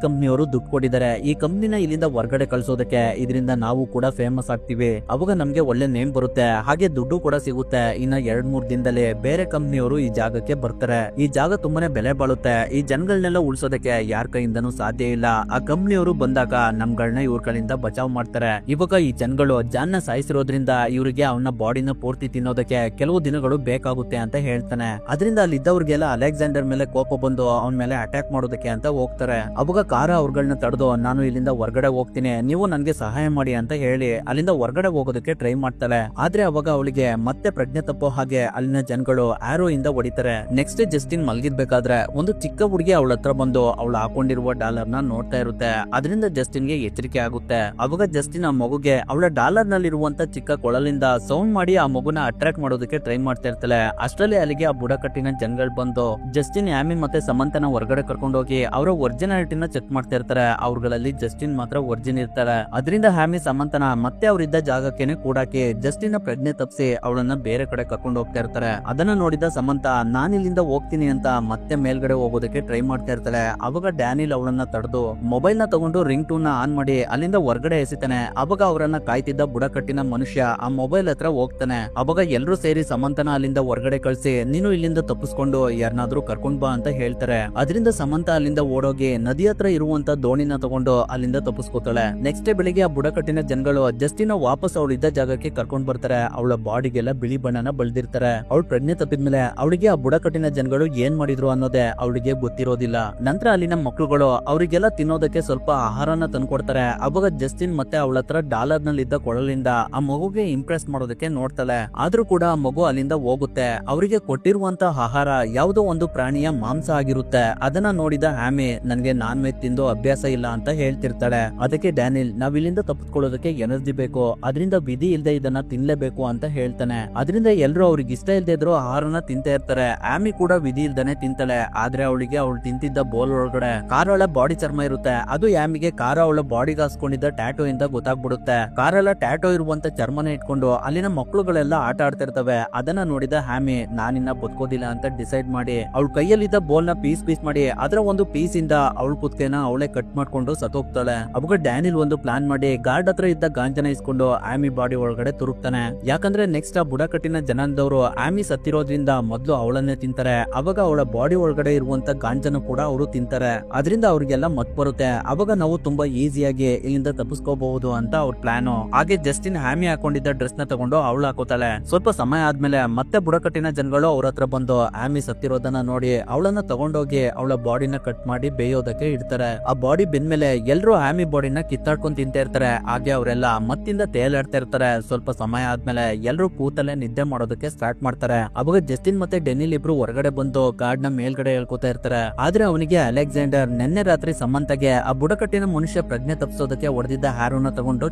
ಕಂಪ್ನಿಯವರು ದುಡ್ಡು ಕೊಟ್ಟಿದ್ದಾರೆ. ಈ ಕಂಪ್ನಿನ ಇಲ್ಲಿಂದ ಹೊರಗಡೆ ಕಳ್ಸೋದಕ್ಕೆ, ಇದರಿಂದ ನಾವು ಕೂಡ ಫೇಮಸ್ ಆಗ್ತೀವಿ. ಅವಾಗ ನಮ್ಗೆ ಒಳ್ಳೆ ನೇಮ್ ಬರುತ್ತೆ, ಹಾಗೆ ದುಡ್ಡು ಕೂಡ ಸಿಗುತ್ತೆ. ಇನ್ನ 2-3 ದಿನದಲ್ಲಿ ಬೇರೆ ಕಂಪ್ನಿಯವರು ಈ ಜಾಗಕ್ಕೆ ಬರ್ತಾರೆ. ಈ ಜಾಗ ತುಂಬಾನೇ ಬೆಲೆ ಬಾಳುತ್ತೆ. ಈ ಜನಗಳನ್ನೆಲ್ಲ ಉಳಿಸೋದಕ್ಕೆ ಯಾರ ಕೈಯಿಂದನೂ ಸಾಧ್ಯ ಇಲ್ಲ. ಆ ಕಂಪ್ನಿಯವರು ಬಂದಾಗ ನಮ್ಗಳನ್ನ ಇವ್ರ ಕಡೆಯಿಂದ ಬಚಾವ್ ಮಾಡ್ತಾರೆ. ಇವಾಗ ಈ ಜನಗಳು ಜಾನ್ನ ಸಾಯಿಸಿರೋದ್ರಿಂದ ಇವರಿಗೆ ಅವನ ಬಾಡಿನ ಪೂರ್ತಿ ತಿನ್ನೋದಕ್ಕೆ ಕೆಲವು ದಿನಗಳು ಬೇಕಾಗುತ್ತೆ ಅಂತ ಹೇಳ್ತಾನೆ. ಅದರಿಂದ ಅಲ್ಲಿದ್ದವ್ರಿಗೆಲ್ಲ ಅಲೆಕ್ಸಾಂಡರ್ ಮೇಲೆ ಕೋಪ ಬಂದು ಅವನ ಮೇಲೆ ಅಟ್ಯಾಕ್ ಮಾಡೋದಕ್ಕೆ ಅಂತ ಹೋಗ್ತಾರೆ. ಅವಾಗ ಕಾರ ಅವ್ರಗಳನ್ನ ತಡೆದು ನಾನು ಇಲ್ಲಿಂದ ಹೊರಗಡೆ ಹೋಗ್ತೀನಿ, ನೀವು ನನ್ಗೆ ಸಹಾಯ ಮಾಡಿ ಅಂತ ಹೇಳಿ ಅಲ್ಲಿಂದ ಹೊರಗಡೆ ಹೋಗೋದಕ್ಕೆ ಟ್ರೈ ಮಾಡ್ತಾಳೆ. ಆದ್ರೆ ಅವಾಗ ಅವಳಿಗೆ ಮತ್ತೆ ಪ್ರಜ್ಞೆ ತಪ್ಪೋ ಹಾಗೆ ಅಲ್ಲಿನ ಜನಗಳು ಆರೋ ಇಂದ ಹೊಡಿತಾರೆ. ನೆಕ್ಸ್ಟ್ ಜಸ್ಟಿನ್ ಮಲ್ಗಿರ್ಬೇಕಾದ್ರೆ ಒಂದು ಚಿಕ್ಕ ಹುಡುಗಿ ಅವಳ ಹತ್ರ ಬಂದು ಅವಳು ಹಾಕೊಂಡಿರುವ ಡಾಲರ್ ನ ನೋಡ್ತಾ ಇರುತ್ತೆ. ಅದರಿಂದ ಜಸ್ಟಿನ್ ಗೆ ಎಚ್ಚರಿಕೆ ಆಗುತ್ತೆ. ಅವಾಗ ಜಸ್ಟಿನ್ ಆ ಮಗುಗೆ ಅವಳ ಡಾಲರ್ ನಲ್ಲಿರುವಂತ ಚಿಕ್ಕ ಕೊಳಲಿಂದ ಸೌಂಡ್ ಮಾಡಿ ಆ ಮಗುನ ಅಟ್ರಾಕ್ಟ್ ಮಾಡೋದಕ್ಕೆ ಟ್ರೈ ಮಾಡ್ತಾ ಇರ್ತಾಳೆ. ಅಷ್ಟರಲ್ಲಿ ಅಲ್ಲಿಗೆ ಆ ಬುಡಕಟ್ಟಿನ ಜನಗಳು ಬಂದು ಜಸ್ಟಿನ್, ಆಮಿ ಮತ್ತೆ ಸಮಂತನ ಹೊರಗಡೆ ಕರ್ಕೊಂಡು ಹೋಗಿ ಅವರ ಒರಿಜಿನಾಲಿಟಿನ ಚೆಕ್ ಮಾಡ್ತಾ ಇರ್ತಾರೆ. ಅವ್ರಗಳಲ್ಲಿ ಜಸ್ಟಿನ್ ಮಾತ್ರ ಒರಿಜಿನ್ ಇರ್ತಾರೆ. ಅದರಿಂದ ಆಮಿ ಸಮಂತನ ಮತ್ತೆ ಅವರಿದ್ದ ಜಾಗಕ್ಕೇನೆ ಕೂಡಾಕಿ ಜಸ್ಟಿನ್ ಪ್ರಜ್ಞೆ ತಪ್ಪಿಸಿ ಅವಳನ್ನ ಬೇರೆ ಕಡೆ ಕರ್ಕೊಂಡು ಹೋಗ್ತಾ ಇರ್ತಾರೆ. ಅದನ್ನ ನೋಡಿದ ಸಮಂತ ನಾನು ಇಲ್ಲಿಂದ ಹೋಗ್ತೀನಿ ಅಂತ ಮತ್ತೆ ಮೇಲ್ಗಡೆ ಹೋಗೋದಕ್ಕೆ ಟ್ರೈ ಮಾಡ್ತಾ ಇರ್ತಾಳೆ. ಅವಾಗ ಡ್ಯಾನಿಲ್ ಅವಳನ್ನ ತಡೆದು ಮೊಬೈಲ್ ನ ತಗೊಂಡು ರಿಂಗ್ ಟೂನ್ ನ ಆನ್ ಮಾಡಿ ಅಲ್ಲಿಂದ ಹೊರಗಡೆ ಎಸಿತಾನೆ. ಅವಾಗ ಅವರನ್ನ ಕಾಯ್ತಿದ್ದ ಬುಡಕಟ್ಟಿನ ಮನುಷ್ಯ ಆ ಮೊಬೈಲ್ ಹತ್ರ ಹೋಗ್ತಾನೆ. ಅವಾಗ ಎಲ್ರು ಸೇರಿ ಸಮಂತನ ಅಲ್ಲಿಂದ ಹೊರಗಡೆ ಕಳ್ಸಿ ನೀನು ಇಲ್ಲಿಂದ ತಪ್ಪಿಸ್ಕೊಂಡು ಯಾರನ್ನಾದ್ರೂ ಕರ್ಕೊಂಡ್ ಬಾ ಅಂತ ಹೇಳ್ತಾರೆ. ಅದರಿಂದ ಸಮಂತ ಅಲ್ಲಿಂದ ಓಡೋಗಿ ನದಿ ಹತ್ರ ಇರುವಂತ ದೋಣಿನ ತಗೊಂಡು ಅಲ್ಲಿಂದ ತಪ್ಪಿಸ್ಕೋತಾಳೆ. ನೆಕ್ಸ್ಟ್ ಡೇ ಬೆಳಿಗ್ಗೆ ಆ ಬುಡಕಟ್ಟಿನ ಜನಗಳು ಜಸ್ಟಿನ ವಾಪಸ್ ಅವಳು ಇದ್ದ ಜಾಗಕ್ಕೆ ಕರ್ಕೊಂಡ್ ಬರ್ತಾರೆ. ಅವಳ ಬಾಡಿಗೆಲ್ಲ ಬಿಳಿ ಬಣ್ಣನ ಬಳ್ದಿರ್ತಾರೆ. ಅವಳು ಪ್ರಜ್ಞೆ ತಪ್ಪಿದ್ಮೇಲೆ ಅವಳಿಗೆ ಆ ಬುಡಕಟ್ಟಿನ ಜನಗಳು ಏನ್ ಮಾಡಿದ್ರು ಅನ್ನೋದೇ ಅವಳಿಗೆ ಗೊತ್ತಿರೋದಿಲ್ಲ. ನಂತರ ಅಲ್ಲಿನ ಮಕ್ಕಳುಗಳು ಅವರಿಗೆಲ್ಲ ತಿನ್ನೋದಕ್ಕೆ ಸ್ವಲ್ಪ ಆಹಾರನ ತಂದ್ಕೊಡ್ತಾರೆ. ಅವಾಗ ಜಸ್ಟಿನ್ ಮತ್ತೆ ಅವಳ ಹತ್ರ ಡಾಲರ್ ನಲ್ಲಿ ಇದ್ದ ಕೊಳಲಿಂದ ಆ ಮಗುಗೆ ಇಂಪ್ರೆಸ್ ಮಾಡೋದಕ್ಕೆ ನೋಡ್ತಾಳೆ. ಆದ್ರೂ ಕೂಡ ಆ ಮಗು ಅಲ್ಲಿಂದ ಹೋಗುತ್ತೆ. ಅವರಿಗೆ ಕೊಟ್ಟಿರುವಂತ ಆಹಾರ ಯಾವುದೋ ಒಂದು ಪ್ರಾಣಿಯ ಮಾಂಸ ಆಗಿರುತ್ತೆ. ಅದನ್ನ ನೋಡಿದ ಆಮಿ ನನ್ಗೆ ನಾನ್ ವೆಜ್ ತಿಂದು ಅಭ್ಯಾಸ ಇಲ್ಲ ಅಂತ ಹೇಳ್ತಿರ್ತಾಳೆ. ಅದಕ್ಕೆ ಡ್ಯಾನಿಲ್ ನಾವ್ ಇಲ್ಲಿಂದ ತಪ್ಪಿಸ್ಕೊಳ್ಳೋದಕ್ಕೆ ಎನರ್ಜಿ ಬೇಕು, ಅದರಿಂದ ವಿಧಿ ಇಲ್ದೆ ಇದನ್ನ ತಿನ್ಲೇಬೇಕು ಅಂತ ಹೇಳ್ತಾನೆ. ಅದರಿಂದ ಎಲ್ರು ಅವ್ರಿಗೆ ಇಷ್ಟ ಇಲ್ದೇ ಇದ್ರು ಆಹಾರನ ತಿಂತಾ ಇರ್ತಾರೆ. ಆಮಿ ಕೂಡ ವಿಧಿ ಇಲ್ದೇನೆ ತಿಂತಾಳೆ. ಆದ್ರೆ ಅವಳಿಗೆ ಅವಳು ತಿಂತಿದ್ದ ಬೋಲ್ ಒಳಗಡೆ ಕಾರಳ ಬಾಡಿ ಚರ್ಮ ಇರುತ್ತೆ. ಅದು ಆಮಿಗೆ ಕಾರ ಅವಳ ಬಾಡಿಗೆ ಹಾಸ್ಕೊಂಡಿದ್ದ ಟ್ಯಾಟೋ ಇಂದ ಗೊತ್ತಾಗ್ಬಿಡುತ್ತೆ. ಕಾರೆಲ್ಲ ಟ್ಯಾಟೋ ಇರುವಂತ ಚರ್ಮನ ಇಟ್ಕೊಂಡು ಅಲ್ಲಿನ ಮಕ್ಕಳುಗಳೆಲ್ಲ ಆಟ ಆಡ್ತಿರ್ತವೆ. ಅದನ್ನ ನೋಡಿದ ಆಮಿ ನಾನಿನ್ನ ಬದುಕೋದಿಲ್ಲ ಅಂತ ಡಿಸೈಡ್ ಮಾಡಿ ಅವಳ ಕೈಯಲ್ಲಿದ್ದ ಬೋಲ್ ನ ಪೀಸ್ ಮಾಡಿ ಅದರ ಒಂದು ಪೀಸ್ ಇಂದ ಅವಳ ಕುತ್ತಿಗೆನ ಅವಳೇ ಕಟ್ ಮಾಡ್ಕೊಂಡು ಸತ್ತೋಗ್ತಾಳೆ. ಅವಾಗ ಡ್ಯಾನಿಲ್ ಒಂದು ಪ್ಲಾನ್ ಮಾಡಿ ಗಾರ್ಡ್ ಹತ್ರ ಇದ್ದ ಗಾಂಜನ ಇಸ್ಕೊಂಡು ಆಮಿ ಬಾಡಿ ಒಳಗಡೆ ತುರುಕ್ತಾನೆ. ಯಾಕಂದ್ರೆ ನೆಕ್ಸ್ಟ್ ಆ ಬುಡಕಟ್ಟಿನ ಜನಾಂಗದವರು ಆಮಿ ಸತ್ತಿರೋದ್ರಿಂದ ಮೊದ್ಲು ಅವಳನ್ನೇ ತಿಂತಾರೆ. ಅವಾಗ ಅವಳ ಬಾಡಿ ಒಳಗಡೆ ಇರುವಂತ ಗಾಂಜನ ಕೂಡ ಅವರು ತಿಂತಾರೆ. ಅದರಿಂದ ಅವ್ರಿಗೆಲ್ಲ ಮತ್ ಬರುತ್ತೆ. ಅವಾಗ ನಾವು ತುಂಬಾ ಈಸಿಯಾಗಿ ಇಲ್ಲಿಂದ ತಪ್ಪಿಸ್ಕೋಬಹುದು ಅಂತ ಅವ್ರ ಪ್ಲಾನು. ಹಾಗೆ ಜಸ್ಟಿನ್ ಆಮಿ ಹಾಕೊಂಡಿದ್ದ ಡ್ರೆಸ್ ನ ತಗೊಂಡು ಅವಳು ಹಾಕೋತಾಳೆ. ಸ್ವಲ್ಪ ಸಮಯ ಆದ್ಮೇಲೆ ಮತ್ತೆ ಬುಡಕಟ್ಟಿನ ಜನಗಳು ಅವ್ರ ಹತ್ರ ಬಂದು ಆಮಿ ಸತ್ತಿರೋದನ್ನ ನೋಡಿ ಅವಳನ್ನ ತಗೊಂಡೋಗಿ ಅವಳ ಬಾಡಿನ ಕಟ್ ಮಾಡಿ ಬೇಯೋದಕ್ಕೆ ಇಡ್ತಾರೆ. ಆ ಬಾಡಿ ಬೆಂದ್ಮೇಲೆ ಎಲ್ರು ಆಮಿ ಬಾಡಿನ ಕಿತ್ತಾಡ್ಕೊಂಡ್ ತಿಂತಾ ಇರ್ತಾರೆ. ಹಾಗೆ ಅವರೆಲ್ಲ ಮತ್ತಿಂದ ತೇಲಾಡ್ತಾ ಇರ್ತಾರೆ. ಸ್ವಲ್ಪ ಸಮಯ ಆದ್ಮೇಲೆ ಎಲ್ರು ಕೂತಲ್ಲೇ ನಿದ್ದೆ ಮಾಡೋದಕ್ಕೆ ಸ್ಟಾರ್ಟ್ ಮಾಡ್ತಾರೆ. ಅವಾಗ ಜಸ್ಟಿನ್ ಮತ್ತೆ ಡೆನಿಲ್ ಇಬ್ರು ಹೊರಗಡೆ ಬಂದು ಗಾರ್ಡ್ ನ ಮೇಲ್ಗಡೆ ಹೇಳ್ಕೊತಾ ಇರ್ತಾರೆ. ಆದ್ರೆ ಅವನಿಗೆ ಅಲೆಕ್ಸಾಂಡರ್ ನಿನ್ನೆ ರಾತ್ರಿ ಸಮಂತಗೆ ಆ ಬುಡಕಟ್ಟಿನ ಮನುಷ್ಯ ಪ್ರಜ್ಞೆ ತಪ್ಪಿಸೋದಕ್ಕೆ ಹೊಡೆದಿದ್ದ ಹ್ಯಾರೋನ ತಗೊಂಡು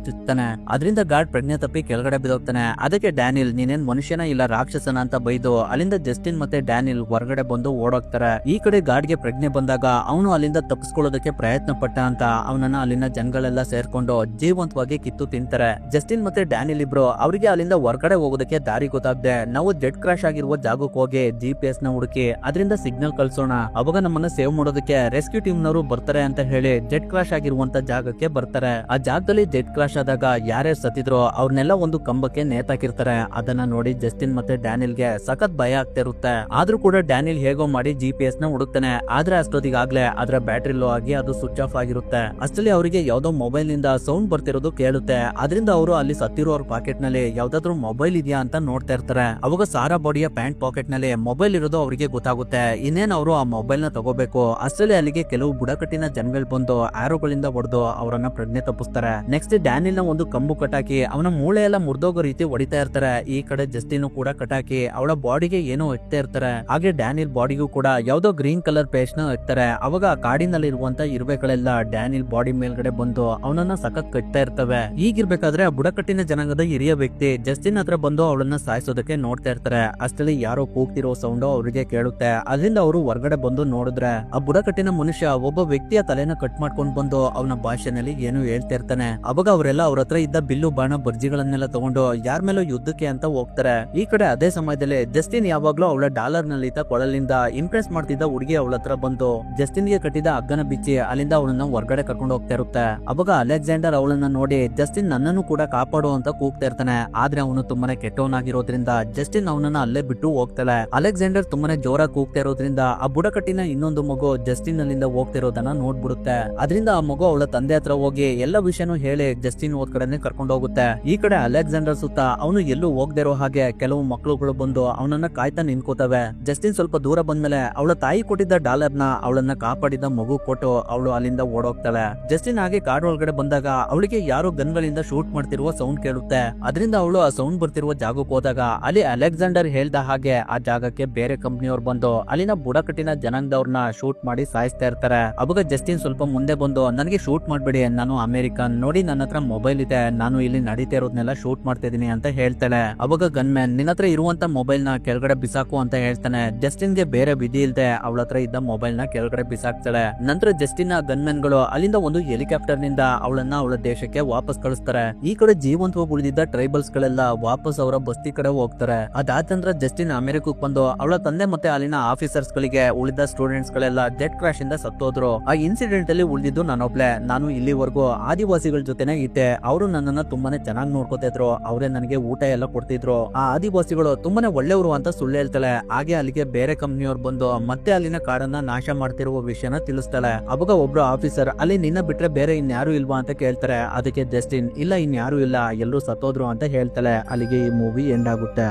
ಚುಚ್ತಾನೆ. ಅದರಿಂದ ಗಾರ್ಡ್ ಪ್ರಜ್ಞೆ ತಪ್ಪಿ ಕೆಳಗಡೆ ಬಿದ್ದೋಗ್ತಾನೆ. ಅದಕ್ಕೆ ಡ್ಯಾನಿಲ್ ನೀನೇನ್ ಮನುಷ್ಯನ ಇಲ್ಲ ರಾಕ್ಷಸನ ಅಂತ ಬೈದು ಅಲ್ಲಿಂದ ಜಸ್ಟಿನ್ ಮತ್ತೆ ಡ್ಯಾನಿಲ್ ಹೊರಗಡೆ ಬಂದು ಓಡೋಗ್ತಾರೆ. ಈ ಕಡೆ ಗಾರ್ಡ್ಗೆ ಪ್ರಜ್ಞೆ ಬಂದಾಗ ಅವನು ಅಲ್ಲಿಂದ ತಪ್ಪಿಸ್ಕೊಳ್ಳೋದಕ್ಕೆ ಪ್ರಯತ್ನ ಪಟ್ಟ ಅಂತ ಅವನನ್ನ ಅಲ್ಲಿನ ಜನಗಳೆಲ್ಲ ಸೇರ್ಕೊಂಡು ಜೀವಂತವಾಗಿ ಕಿತ್ತು ತಿಂತಾರೆ. ಜಸ್ಟಿನ್ ಮತ್ತೆ ಡ್ಯಾನಿಲ್ ಇಬ್ರು ಅವರಿಗೆ ಅಲ್ಲಿಂದ ಹೊರಗಡೆ ಹೋಗೋದಕ್ಕೆ ದಾರಿ ಗೊತ್ತಾಗದೆ ನಾವು ಜೆಟ್ ಕ್ರಾಶ್ ಆಗಿರುವ ಜಾಗಕ್ಕೆ ಹೋಗಿ GPS ನ ಹುಡುಕಿ ಅದರಿಂದ ಸಿಗ್ನಲ್ ಕಳ್ಸೋಣ, ಅವಾಗ ನಮ್ಮನ್ನ ಸೇವ್ ಮಾಡೋದಕ್ಕೆ ರೆಸ್ಕ್ಯೂ ಟೀಮ್ ನವರು ಬರ್ತಾರೆ ಅಂತ ಹೇಳಿ ಜೆಟ್ ಕ್ರಾಶ್ ಆಗಿರುವಂತ ಜಾಗಕ್ಕೆ ಬರ್ತಾರೆ. ಆ ಜಾಗದಲ್ಲಿ ಜೆಟ್ ಕ್ರಾಶ್ ಆದಾಗ ಯಾರ್ಯಾರು ಸತ್ತಿದ್ರು ಅವ್ರನ್ನೆಲ್ಲ ಒಂದು ಕಂಬಕ್ಕೆ ನೇತಾಕಿರ್ತಾರೆ. ಅದನ್ನ ನೋಡಿ ಜಸ್ಟಿನ್ ಮತ್ತೆ ಡ್ಯಾನಿಲ್ಗೆ ಸಖತ್ ಭಯ ಆಗ್ತಿರುತ್ತೆ. ಆದ್ರೂ ಕೂಡ ಡ್ಯಾನಿಲ್ ಹೇಗೋ ಮಾಡಿ GPS ನ ಹುಡುಕ್ತಾನೆ. ಆದ್ರೆ ಅಷ್ಟೊತ್ತಿಗಾಗ್ಲೇ ಅದರ ಬ್ಯಾಟ್ರಿ ಲೋ ಆಗಿ ಅದು ಸ್ವಿಚ್ ಆಫ್ ಆಗಿರುತ್ತೆ. ಅಷ್ಟರಲ್ಲಿ ಅವರಿಗೆ ಯಾವ್ದೋ ಮೊಬೈಲ್ ನಿಂದ ಸೌಂಡ್ ಬರ್ತಿರೋದು ಕೇಳುತ್ತೆ. ಅದರಿಂದ ಅವರು ಅಲ್ಲಿ ಸತ್ತಿರೋರ್ ಪಾಕೆಟ್ ನಲ್ಲಿ ಯಾವ್ದಾದ್ರು ಮೊಬೈಲ್ ಇದೆಯಾ ಅಂತ ನೋಡ್ತಾ ಇರ್ತಾರೆ. ಅವಾಗ ಸಾರಾ ಬಾಡಿಯ ಪ್ಯಾಂಟ್ ಪಾಕೆಟ್ ನಲ್ಲಿ ಮೊಬೈಲ್ ಇರೋದು ಅವರಿಗೆ ಗೊತ್ತಾಗುತ್ತೆ. ಇನ್ನೇನ್ ಅವರು ಆ ಮೊಬೈಲ್ ನ ತಗೋಬೇಕು. ಅಷ್ಟರಲ್ಲಿ ಅಲ್ಲಿಗೆ ಕೆಲವು ಬುಡಕಟ್ಟಿನ ಜನಗಳು ಬಂದು ಆರೋಗಳಿಂದ ಹೊಡೆದು ಅವರನ್ನ ಪ್ರಜ್ಞೆ ತಪ್ಪಿಸ್ತಾರೆ. ನೆಕ್ಸ್ಟ್ ಡ್ಯಾನಿಲ್ ನ ಒಂದು ಕಂಬು ಕಟಾಕಿ ಅವನ ಮೂಳೆ ಎಲ್ಲ ಮುರಿದೋಗೋ ರೀತಿ ಹೊಡಿತಾ ಇರ್ತಾರೆ. ಈ ಕಡೆ ಜಸ್ಟಿನ್ ಕೂಡ ಕಟಾಕಿ ಅವಳ ಬಾಡಿಗೆ ಏನೋ ಇಡ್ತಾ ಇರ್ತಾರೆ. ಹಾಗೆ ಡ್ಯಾನಿಲ್ ಬಾಡಿಗೂ ಕೂಡ ಯಾವ್ದೋ ಗ್ರೀನ್ ಕಲರ್ ಪೇಸ್ಟ್ ನ ಇಡ್ತಾರೆ. ಅವಾಗ ಕಾಡಿನಲ್ಲಿ ಇರುವಂತ ಇರುವೆಗಳೆಲ್ಲ ಡ್ಯಾನಿಲ್ ಬಾಡಿ ಮೇಲ್ಗಡೆ ಬಂದು ಅವನನ್ನ ಸಖತ್ ಕಟ್ತಾ ಇರ್ತವೆ. ಈಗಿರ್ಬೇಕಾದ್ರೆ ಆ ಬುಡಕಟ್ಟಿನ ಜನಾಂಗದ ಹಿರಿಯ ವ್ಯಕ್ತಿ ಜಸ್ಟಿನ್ ಹತ್ರ ಬಂದು ಅವಳನ್ನ ಸಾಯಿಸೋದಕ್ಕೆ ನೋಡ್ತಾ ಇರ್ತಾರೆ. ಅಷ್ಟರಲ್ಲಿ ಯಾರೋ ಕೂಗ್ತಿರೋ ಸೌಂಡ್ ಅವರಿಗೆ ಕೇಳುತ್ತೆ. ಅದರಿಂದ ಅವರು ಹೊರಗಡೆ ಬಂದು ನೋಡಿದ್ರೆ ಆ ಬುಡಕಟ್ಟಿನ ಮನುಷ್ಯ ಒಬ್ಬ ವ್ಯಕ್ತಿಯ ತಲೆನ ಕಟ್ ಮಾಡ್ಕೊಂಡು ಬಂದು ಅವನ ಭಾಷೆನಲ್ಲಿ ಏನು ಹೇಳ್ತಾ ಇರ್ತಾನೆ. ಅವಾಗ ಅವರೆಲ್ಲ ಅವ್ರ ಹತ್ರ ಇದ್ದ ಬಿಲ್ಲು ಬಾಣ ಬರ್ಜಿಗಳನ್ನೆಲ್ಲ ತಗೊಂಡು ಯಾರ ಮೇಲೋ ಯುದ್ಧಕ್ಕೆ ಅಂತ ಹೋಗ್ತಾರೆ. ಈ ಕಡೆ ಅದೇ ಸಮಯದಲ್ಲಿ ಜಸ್ಟಿನ್ ಯಾವಾಗ್ಲೂ ಅವಳ ಡಾಲರ್ ನಲ್ಲಿ ಕೊಳಲಿಂದ ಇಂಪ್ರೆಸ್ ಮಾಡ್ತಿದ್ದ ಹುಡುಗಿ ಅವಳ ಹತ್ರ ಬಂದು ಜಸ್ಟಿನ್ ಗೆ ಕಟ್ಟಿದ ಹಗ್ಗನ ಬಿಚ್ಚಿ ಅಲ್ಲಿಂದ ಅವಳನ್ನ ಹೊರಗಡೆ ಕರ್ಕೊಂಡು ಹೋಗ್ತಾ ಇರುತ್ತೆ. ಅವಾಗ ಅಲೆಕ್ಸಾಂಡರ್ ಅವಳನ್ನ ನೋಡಿ ಜಸ್ಟಿನ್ ನನ್ನನ್ನು ಕೂಡ ಕಾಪಾಡು ಅಂತ ಕೂಗ್ತಾ ಇರ್ತಾನೆ. ಆದ್ರೆ ಅವನು ತುಂಬಾನೇ ಕೆಟ್ಟವನಾಗಿರೋದ್ರಿಂದ ಜಸ್ಟಿನ್ ಅವನನ್ನ ಅಲ್ಲೇ ಬಿಟ್ಟು ಹೋಗ್ತಾಳೆ. ಅಲೆಕ್ಸಾಂಡರ್ ತುಂಬಾನೇ ಜೋರಾಗಿ ಕೂಗ್ತಾ ಇರೋದ್ರಿಂದ ಆ ಬುಡಕಟ್ಟಿನ ಇನ್ನೊಂದು ಮಗು ಜಸ್ಟಿನ್ ಅಲ್ಲಿಂದ ಹೋಗ್ತಿರೋದನ್ನ ನೋಡ್ಬಿಡುತ್ತೆ. ಅದರಿಂದ ಆ ಮಗು ಅವಳ ತಂದೆ ಹತ್ರ ಹೋಗಿ ಎಲ್ಲ ವಿಷಯನೂ ಹೇಳಿ ಜಸ್ಟಿನ್ ಹೋದ್ ಕಡೆನೆ ಕರ್ಕೊಂಡು ಹೋಗುತ್ತೆ. ಈ ಕಡೆ ಅಲೆಕ್ಸಾಂಡರ್ ಸುತ್ತ ಅವನು ಎಲ್ಲೂ ಹೋಗದಿರೋ ಹಾಗೆ ಕೆಲವು ಮಕ್ಕಳುಗಳು ಬಂದು ಅವನನ್ನ ಕಾಯ್ತಾ ನಿಂತ್ಕೋತವೆ. ಜಸ್ಟಿನ್ ಸ್ವಲ್ಪ ದೂರ ಬಂದ್ಮೇಲೆ ಅವಳ ತಾಯಿ ಕೊಟ್ಟಿದ್ದ ಡಾಲರ್ ನ ಅವಳನ್ನ ಕಾಪಾಡಿದ ಮಗು ಕೊಟ್ಟು ಅವಳು ಅಲ್ಲಿಂದ ಓಡೋಗ್ತಾಳೆ. ಜಸ್ಟಿನ್ ಹಾಗೆ ಕಾಡ್ ಒಳಗಡೆ ಬಂದಾಗ ಅವಳಿಗೆ ಯಾರೋ ಗನ್ಗಳಿಂದ ಶೂಟ್ ಮಾಡ್ತಿರುವ ಸೌಂಡ್ ಕೇಳುತ್ತೆ. ಅದರಿಂದ ಅವಳು ಆ ಸೌಂಡ್ ಬರ್ತಿರುವ ಜಾಗಕ್ಕೆ ಹೋದಾಗ ಅಲ್ಲಿ ಅಲೆಕ್ಸಾಂಡರ್ ಹೇಳ್ದ ಹಾಗೆ ಆ ಜಾಗಕ್ಕೆ ಬೇರೆ ಕಂಪ್ನಿಯವ್ರು ಬಂದು ಅಲ್ಲಿನ ಬುಡಕಟ್ಟಿನ ಜನಾಂಗದವ್ರನ್ನ ಶೂಟ್ ಮಾಡಿ ಸಾಯಿಸ್ತಾ ಇರ್ತಾರೆ. ಅವಾಗ ಜಸ್ಟಿನ್ ಸ್ವಲ್ಪ ಮುಂದೆ ಬಂದು ನನಗೆ ಶೂಟ್ ಮಾಡ್ಬೇಡಿ, ನಾನು ಅಮೆರಿಕನ್, ನೋಡಿ ನನ್ನ ಹತ್ರ ಮೊಬೈಲ್ ಇದೆ, ನಾನು ಇಲ್ಲಿ ನಡೀತಾ ಇರೋದ್ನೆಲ್ಲ ಶೂಟ್ ಮಾಡ್ತಾ ಇದೀನಿ ಅಂತ ಹೇಳ್ತಾಳೆ. ಅವಾಗ ಗನ್ಮ್ಯಾನ್ ನಿನ್ನ ಹತ್ರ ಇರುವಂತ ಮೊಬೈಲ್ ನ ಕೆಳಗಡೆ ಬಿಸಾಕು ಅಂತ ಹೇಳ್ತಾನೆ. ಜಸ್ಟಿನ್ ಗೆ ಬೇರೆ ವಿಧಿ ಇಲ್ದೆ ಅವಳ ಹತ್ರ ಇದ್ದ ಮೊಬೈಲ್ ನ ಕೆಳಗಡೆ ಬಿಸಾಕ್ತಾಳೆ. ನಂತರ ಜಸ್ಟಿನ್ ಗನ್ಮ್ಯಾನ್ ಗಳು ಅಲ್ಲಿಂದ ಒಂದು ಹೆಲಿಕಾಪ್ಟರ್ ನಿಂದ ಅವಳನ್ನ ಅವಳ ದೇಶಕ್ಕೆ ವಾಪಸ್ ಕಳಿಸ್ತಾರೆ. ಈ ಕಡೆ ಜೀವಂತವಾಗಿ ಉಳಿದಿದ್ದ ಟ್ರೈಬಲ್ಸ್ ಗಳೆಲ್ಲ ವಾಪಸ್ ಅವರ ಬಸ್ತಿ ಕಡೆ ಹೋಗ್ತಾರೆ. ಅದಾದ ನಂತರ ಜಸ್ಟಿನ್ ಅಮೆರಿಕಕ್ಕೆ ಬಂದು ಅವಳ ತಂದೆ ಮತ್ತೆ ಅಲ್ಲಿನ ಆಫೀಸರ್ಸ್ ಗಳಿಗೆ ಉಳಿದ ಸ್ಟೂಡೆಂಟ್ಸ್ ಗಳೆಲ್ಲ ಜೆಟ್ ಕ್ರಾಶ್ ಇಂದ ಸತ್ತೋದ್ರು. ಆ ಇನ್ಸಿಡೆಂಟ್ ಅಲ್ಲಿ ಉಳಿದಿದ್ದು ನಾನೊಬ್ಳೆ. ನಾನು ಇಲ್ಲಿವರೆಗೂ ಆದಿವಾಸಿಗಳ ಜೊತೆನೆ ಇದ್ದೆ. ಅವರು ನನ್ನನ್ನ ತುಂಬಾನೇ ಚೆನ್ನಾಗಿ ನೋಡ್ಕೋತಾ ಇದ್ರು. ಅವರೇ ನನಗೆ ಊಟ ಎಲ್ಲ ಕೊಡ್ತಿದ್ರು. ಆ ಆದಿವಾಸಿಗಳು ತುಂಬಾನೇ ಒಳ್ಳೆಯವರು ಅಂತ ಸುಳ್ಳು ಹೇಳ್ತಾಳೆ. ಹಾಗೆ ಅಲ್ಲಿಗೆ ಬೇರೆ ಕಂಪ್ನಿಯವ್ರು ಬಂದು ಮತ್ತೆ ಅಲ್ಲಿನ ಕಾಡನ್ನ ನಾಶ ಮಾಡ್ತಿರುವ ವಿಷಯನ ತಿಳಿಸ್ತಾಳೆ. ಅವಾಗ ಒಬ್ರು ಆಫೀಸರ್ ಅಲ್ಲಿ ನಿನ್ನ ಬಿಟ್ರೆ ಬೇರೆ ಇನ್ಯಾರು ಇಲ್ವಾ ಅಂತ ಕೇಳ್ತಾರೆ. ಅದಕ್ಕೆ ಜಸ್ಟಿನ್ ಇಲ್ಲ ಇನ್ಯಾರು ಇಲ್ಲ, ಎಲ್ಲರೂ ಸತ್ತೋದ್ರು ಅಂತ ಹೇಳ್ತಾಳೆ. ಅಲ್ಲಿಗೆ ಈ ಮೂವಿ ಎಂಡ್ ಆಗುತ್ತೆ.